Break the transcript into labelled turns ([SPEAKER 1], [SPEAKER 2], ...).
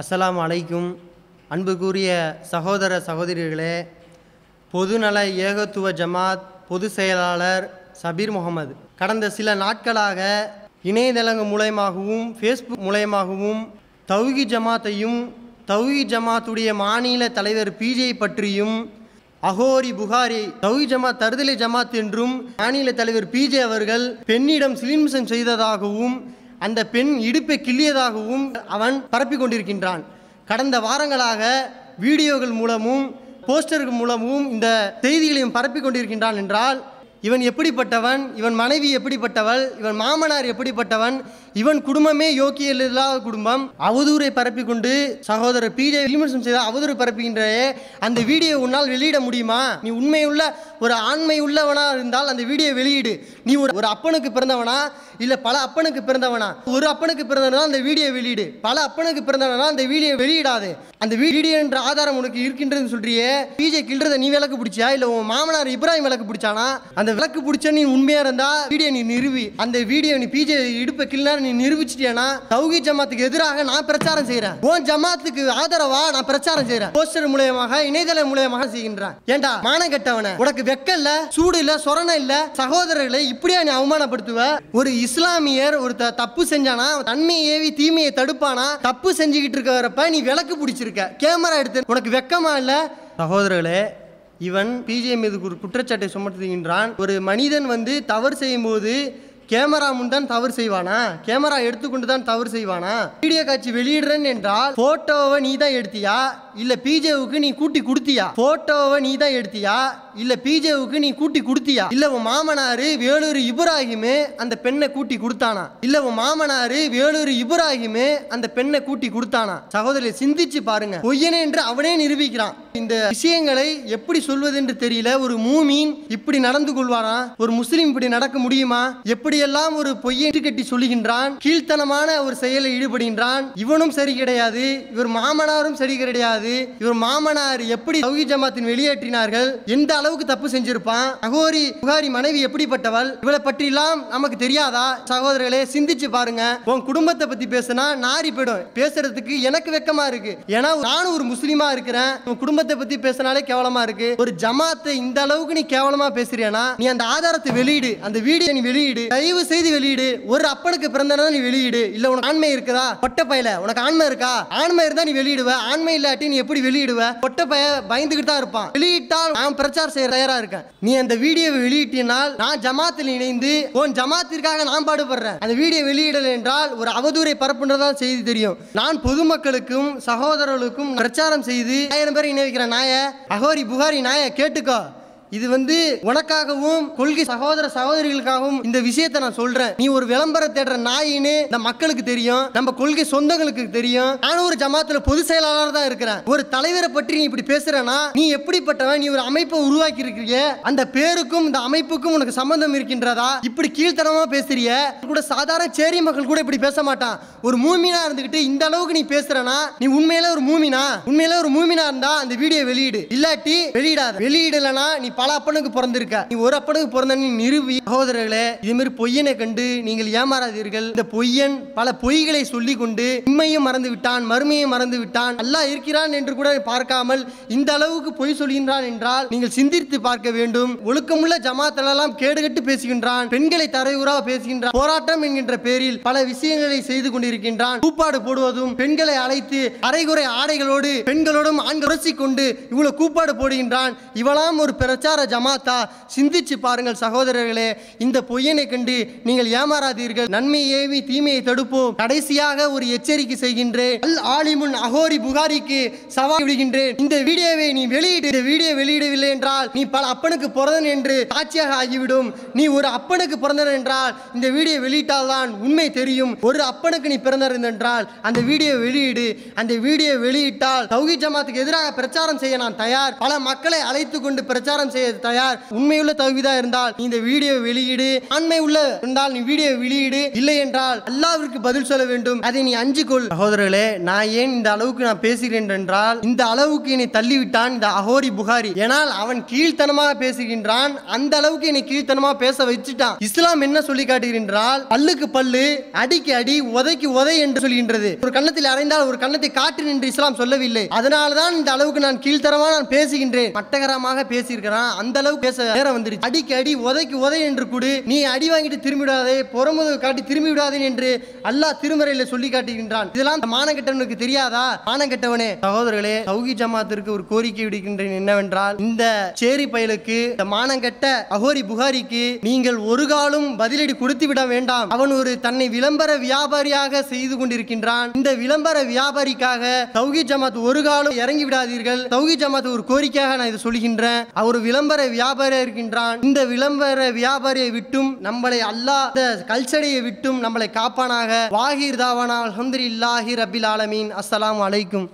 [SPEAKER 1] அஸ்ஸலாமு அலைக்கும். அன்புக்குரிய சகோதர சகோதரிகளே, பொதுநல ஏகத்துவ ஜமாத் பொதுச் செயலாளர் சபீர் முகமது கடந்த சில நாட்களாக இணையதளங்கள் மூலமாகவும் ஃபேஸ்புக் மூலமாகவும் தௌஹீத் ஜமாத்தையும் தௌஹீத் ஜமாத்துடைய மாநில தலைவர் பிஜே பற்றியும் அகோரி புகாரி தௌஹீத் ஜமாத் தருதலை ஜமாத் என்றும் மாநில தலைவர் பிஜே அவர்கள் பெண்ணிடம் சிலிம்சம் செய்ததாகவும் அந்த பெண் இடுப்பை கிள்ளியதாகவும் அவன் பரப்பிக் கொண்டிருக்கின்றான். கடந்த வாரங்களாக வீடியோக்கள் மூலமும் போஸ்டர்கள் மூலமும் இந்த செய்திகளையும் பரப்பிக் கொண்டிருக்கின்றான் என்றால் இவன் எப்படிப்பட்டவன், இவன் மனைவி எப்படிப்பட்டவள், இவன் மாமனார் எப்படிப்பட்டவன், இவன் குடும்பமே யோக்கியம் இல்லாத குடும்பம். அவதூறை பரப்பி கொண்டு சகோதரர் பிஜே விமர்சனம் செய்த அவதூறு பரப்புகின்ற அந்த வீடியோ உன்னால் வெளியிட முடியுமா? நீ உண்மையுள்ள ஒரு ஆண்மை உள்ளவனா இருந்தால் அந்த வீடியோ வெளியிடு. நீ ஒரு அப்பனுக்கு பிறந்தவனா இல்லை பல அப்பனுக்கு பிறந்தவனா? ஒரு அப்பனுக்கு பிறந்தவனா அந்த வீடியோ வெளியிடு. பல அப்பனுக்கு பிறந்தவனா அந்த வீடியோ வெளியிடாது. அந்த வீடியோ என்ற ஆதாரம் உனக்கு இருக்கின்றதுன்னு சொல்றியே, பிஜே கிள்றதை நீ விளக்கு பிடிச்சியா இல்லை உன் மாமனார் இப்ராஹிம் விளக்கு பிடிச்சானா? அந்த விளக்கு பிடிச்ச நீ உண்மையா இருந்தா வீடியோ நீ நிறுவி. அந்த வீடியோ நீ பிஜே இடுப்பை கிள்னா நீ நிரூபிச்சிட்டியானா தௌஹீத் ஜமாத்துக்கு எதிராக நான் பிரச்சாரம் செய்யறேன், உன் ஜமாத்துக்கு ஆதரவா நான் பிரச்சாரம் செய்யறேன், போஸ்டர் மூலமாக இணையதள மூலமாக செய்கின்றேன். ஏண்டா மானம் கெட்டவன, உனக்கு வெக்க இல்ல, சூடு இல்ல, சொரணை இல்ல? சகோதரர்களை இப்படியா நீ அவமானப்படுத்துவ? ஒரு இஸ்லாமியர் ஒரு தப்பு செஞ்சானா நன்மையை ஏவி தீமையை தடுப்பானா? தப்பு செஞ்சுக்கிட்டு இருக்கிறப்ப நீ விளக்கு பிடிச்சிருக்க, கேமரா எடுத்து, உனக்கு வெக்கமா இல்ல? சகோதரர்களே, இவன் பிஜே மீது ஒரு குற்றச்சாட்டை சுமத்துகின்றான். ஒரு மனிதன் தவறு செய்யும் போது கேமரா முன் தான் தவறு செய்வானா? கேமரா எடுத்துக்கொண்டு தான் தவறு செய்வானா? வீடியோ காட்சி வெளியிடுறேன் என்றால் போட்டோவை நீ தான் எடுத்தியா இல்ல பிஜேவுக்கு நீ கூட்டி கொடுத்தியா? போட்டோவை நீ தான் எடுத்தியா இல்ல பிஜேவுக்கு நீ கூட்டி கொடுத்தியா? இல்ல உன் மாமனாரு வேலூர் இப்ராஹிம் அந்த பெண்ணை கூட்டி கொடுத்தானா? இல்ல உன் மாமனாரு வேலூர் இப்ராஹிம் அந்த பெண்ணை கூட்டி கொடுத்தானா? சகோதரி சிந்திச்சு பாருங்க. பொய்யனே என்று அவனே நிரூபிக்கிறான். இந்த விஷயங்களை எப்படி சொல்வது என்று தெரியல. ஒரு மூமீன் இப்படி நடந்து கொள்வானா? ஒரு முஸ்லிம் இப்படி நடக்க முடியுமா? எப்படியெல்லாம் ஒரு பொய்யை கட்டி சொல்லுகின்றான், கீழ்த்தனமான ஒரு செயலில் ஈடுபடுகின்றான். இவனும் சரி கிடையாது, இவர் மாமனாரும் சரி கிடையாது. இவர் மாமனார் எப்படி தௌஹீத் ஜமாத்தின் வெளியேற்றினார்கள், எந்த அளவுக்கு தப்பு செஞ்சிருப்பான்? அகோரி புகாரி மனைவி எப்படிப்பட்டவள், இவளை பற்றி எல்லாம் நமக்கு தெரியாதா? சகோதரர்களே, சிந்திச்சு பாருங்க. உன் குடும்பத்தை பத்தி பேசினா நாரி போயிடும். பேசுறதுக்கு எனக்கு வெக்கமா இருக்கு. ஏன்னா நானும் ஒரு முஸ்லீமா இருக்கிறேன். உன் குடும்பத்தை பத்தி பேசினாலே கேவலமா இருக்கு. ஒரு ஜமாத்தை இந்த அளவுக்கு நீ கேவலமா பேசுறியானா நீ அந்த ஆதாரத்தை வெளியிடு, அந்த வீடியோ நீ வெளியிடு, தயவு செய்து வெளியிடு. ஒரு அப்பனுக்கு பிறந்தனா நீ வெளியிடு. இல்ல உனக்கு ஆண்மை இருக்குதா? பொட்ட பையல உனக்கு ஆண்மை இருக்கா? ஆண்மை இருந்தா நீ வெளியிடுவ, ஆண்மை இல்லாட்டி நீ எப்படி வெளியிடுவ? பொட்ட பைய பயந்துகிட்டு தான் இருப்பான். வெளியிட்டால் நான் பிரச்சாரம் செய்ய தயாரா இருக்கேன். நீ அந்த வீடியோவை வெளியிட்டினால் நான் ஜமாத்தில் இணைந்து உன் ஜமாத்திற்காக நான் பாடுபடுறேன். அந்த வீடியோ வெளியிடல் என்றால் ஒரு அவதூறை பரப்புன்றதான் செய்தி தெரியும். நான் பொதுமக்களுக்கும் சகோதரர்களுக்கும் பிரச்சாரம் செய்து 1000 பேரை இணைவிக்கிற நாய அகோரி புகாரி நாய கேட்டுக்கோ. இது உனக்காகவும் கொள்கை சகோதர சகோதரிகளுக்காகவும் இந்த விஷயத்தை நான் சொல்றேன். நீ ஒரு விளம்பரம் தேடுற நாயின்னு இந்த மக்களுக்கு தெரியும், நம்ம கொள்கை சொந்தங்களுக்கு தெரியும். நான் ஒரு ஜமாத்துல பொது செயலாளர் தான் இருக்கிறேன். ஒரு தலைவரை பற்றி நீ இப்படி பேசுறனா நீ எப்படிப்பட்டவன்? நீ ஒரு அமைப்பை உருவாக்கி இருக்கிறீங்க, அந்த பேருக்கும் இந்த அமைப்புக்கும் உனக்கு சம்பந்தம் இருக்கின்றதா? இப்படி கீழ்த்தனமா பேசுறிய கூட சாதாரண சேரி மக்கள் கூட இப்படி பேச மாட்டான். ஒரு மூமினா இருந்துகிட்டு இந்த அளவுக்கு நீ பேசுறனா நீ உண்மையில ஒரு மூமினா? உண்மையில ஒரு மூமினா இருந்தா அந்த வீடியோ வெளியிடு, இல்லாட்டி வெளியிடாத. வெளியிடலனா நீ பல அப்பனுக்கு பிறந்திருக்க, நீ ஒரு அப்பனுக்கு பிறந்த நீ நிரூபி. சகோதரர்களே, இதே மாதிரி பொய்யனை கண்டு நீங்கள் ஏமாறாதீர்கள். இந்த பொய்யன் பல பொய்களை சொல்லி கொண்டு உண்மையும் மறந்து விட்டான், மறுமையும் மறந்து விட்டான், அல்லாஹ் இருக்கிறான் என்று கூட பார்க்காமல் இந்த அளவுக்கு பொய் சொல்கின்றான் என்றால் நீங்கள் சிந்தித்து பார்க்க வேண்டும். ஒழுக்கமுள்ள ஜமாத்தெல்லாம் கேடுகட்டு பேசுகின்றான், பெண்களை தரையுறாக பேசுகின்றான், போராட்டம் என்கின்ற பேரில் பல விஷயங்களை செய்து கொண்டிருக்கின்றான். கூப்பாடு போடுவதும், பெண்களை அழைத்து அரைகுறை ஆடைகளோடு பெண்களோடும் ஆண்கள் கொண்டு இவ்வளவு கூப்பாடு போடுகின்றான். இவளாம் ஒரு பிரச்சார ஜமாத்தா? சிந்திச்சு பாருங்கள் சகோதரர்களே. இந்த பொய்யனை கண்டு நீங்கள் ஏமாறாதீர்கள். நன்மை ஏவி தீமையை தடுப்போம். கடைசியாக ஒரு எச்சரிக்கை செய்கின்றேன். அல் ஆலிமுன் அகோரி புகாரிக்கு சவால் விடுகின்றேன். இந்த வீடியோவை நீ வெளியிடு. இந்த வீடியோ வெளியிடவில்லை என்றால் நீ பல அப்பனுக்கு பிறந்தன் என்று சாட்சியாக ஆகிவிடும். நீ ஒரு அப்பனுக்கு பிறந்தன் என்றால் இந்த வீடியோ வெளியிட்டால் தான் உண்மை தெரியும். ஒரு அப்பனுக்கு நீ பிறந்தன் என்றால் அந்த வீடியோ வெளியிடு. அந்த வீடியோ வெளியிட்டால் தௌஹீத் ஜமாத்துக்கு எதிராக பிரச்சாரம் செய்ய நான் தயார். பல மக்களை அழைத்து கொண்டு பிரச்சாரம் செய்ய தயார். உண்மையுள்ள தௌஹீதா இருந்தால் நீ இந்த வீடியோ வெளியிடு, ஆண்மை உள்ள இருந்தால் நீ வீடியோ வெளியிடு, இல்லை என்றால் அல்லாஹ்விற்கு பதில் சொல்ல வேண்டும். அதை நீ அஞ்சிக்கொள். சகோதரர்களே, நான் ஏன் இந்த அளவுக்கு நான் பேசுகிறேன் என்றால், இந்த அளவுக்கு என்னை தள்ளிவிட்டான் இந்த அஹோரி புகாரி. ஏனால் அவன் கீழ்த்தனமாக பேசுகின்றான், அந்த அளவுக்கு என்னை கீழ்த்தனமாக பேச வச்சுட்டான். இஸ்லாம் என்ன சொல்லி காட்டுகின்றால், பல்லுக்கு பல்லு, அடிக்கு அடி, உதைக்கு உதை என்று சொல்கின்றது. ஒரு கன்னத்தில் அறைந்தால் ஒரு கன்னத்தை காட்டு என்று இஸ்லாம் சொல்லவில்லை. அதனால்தான் இந்த அளவுக்கு நான் கீழ்த்தரமாக நான் பேசுகின்றேன். மட்டகரமாக பேசியிருக்கிறான், அந்த அளவுக்கு பேச நேரம் வந்துருச்சு. அடிக்கு அடி, உதைக்கு உதை என்று கூடு, நீ அடி வாங்கிட்டு திரும்பி விடாதே, புறமுதுகு காட்டி திரும்பி விடாதே என்று அல்லாஹ் திருமறையில சொல்லி காட்டுகின்றான். இதெல்லாம் மானக்கெட்டவனுக்கு தெரியாதா? மானக்கெட்டவனே. சகோதரர்களே, தௌஹீத் ஜமாத்திற்கு ஒரு கோரிக்கை விடுக்கின்றேன். என்னவென்றால், இந்த சேரி பயலுக்கு, இந்த மானங்கெட்ட அஹோரி புகாரிக்கு நீங்கள் ஒரு காலும் பதிலடி கொடுத்து விட வேண்டாம். அவன் ஒரு தன்னை விளம்பர வியாபாரியாக செய்து கொண்டிருக்கின்றான். இந்த விளம்பர வியாபாரிக்காக தௌஹீத் ஜமாத் ஒரு காலம் இறங்கி விடாதீர்கள். தௌஹீத் ஜமாத் ஒரு கோரிக்கையாக நான் இதை சொல்கின்றேன். அவர் விளம்பர வியாபாரியா இருக்கின்றான். இந்த விளம்பர வியாபாரியை விட்டும் நம்மளை அல்லாஹ் இந்த கல்ச்சடையை விட்டும் நம்மளை காப்பானாக. வாஹிர் தாவானா அல்ஹம்துலில்லாஹி ரப்பில் ஆலமீன். அஸ்ஸலாமு அலைக்கும்.